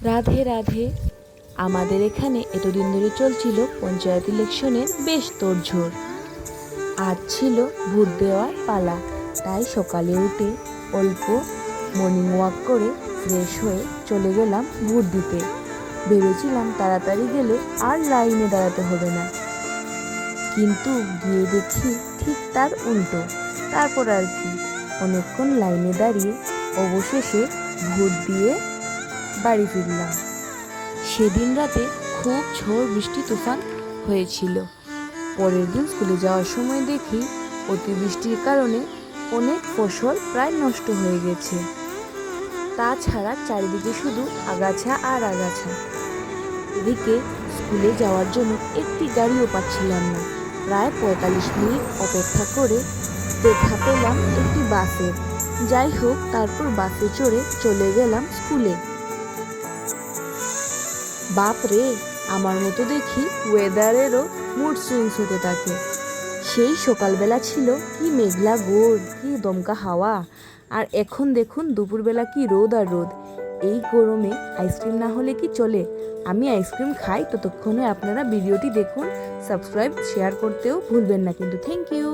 রাধে রাধে। আমাদের এখানে এতদিন ধরে চলছিল পঞ্চায়েত ইলেকশনের বেশ তোড়জোড়। আজ ছিল ভোট দেওয়ার পালা, তাই সকালে উঠে অল্প মর্নিং ওয়াক করে ফ্রেশ হয়ে চলে গেলাম ভোট দিতে। ভেবেছিলাম তাড়াতাড়ি গেলে আর লাইনে দাঁড়াতে হবে না, কিন্তু গিয়ে দেখি ঠিক তার উল্টো। তারপর আর কি, অনেকক্ষণ লাইনে দাঁড়িয়ে অবশেষে ভোট দিয়ে বাড়ি ফিরলাম। সেদিন রাতে খুব ঝড় বৃষ্টি তুফান হয়েছিল। পরের দিন স্কুলে যাওয়ার সময় দেখি অতিবৃষ্টির কারণে অনেক ফসল প্রায় নষ্ট হয়ে গেছে। তাছাড়া চারিদিকে শুধু আগাছা আর আগাছা। এদিকে স্কুলে যাওয়ার জন্য একটি গাড়িও পাচ্ছিলাম না। প্রায় ৪৫ মিনিট অপেক্ষা করে দেখা পেলাম একটি বাসের। যাই হোক, তারপর বাসে চড়ে চলে গেলাম স্কুলে। বাপরে, আমার মতো দেখি ওয়েদারেরও মুড সুইংস হতে থাকে। সেই সকালবেলা ছিল কি মেঘলা গোর, কি দমকা হাওয়া, আর এখন দেখুন দুপুরবেলা কি রোদ আর রোদ। এই গরমে আইসক্রিম না হলে কি চলে? আমি আইসক্রিম খাই, ততক্ষণে আপনারা ভিডিওটি দেখুন। সাবস্ক্রাইব শেয়ার করতেও ভুলবেন না কিন্তু। Thank you.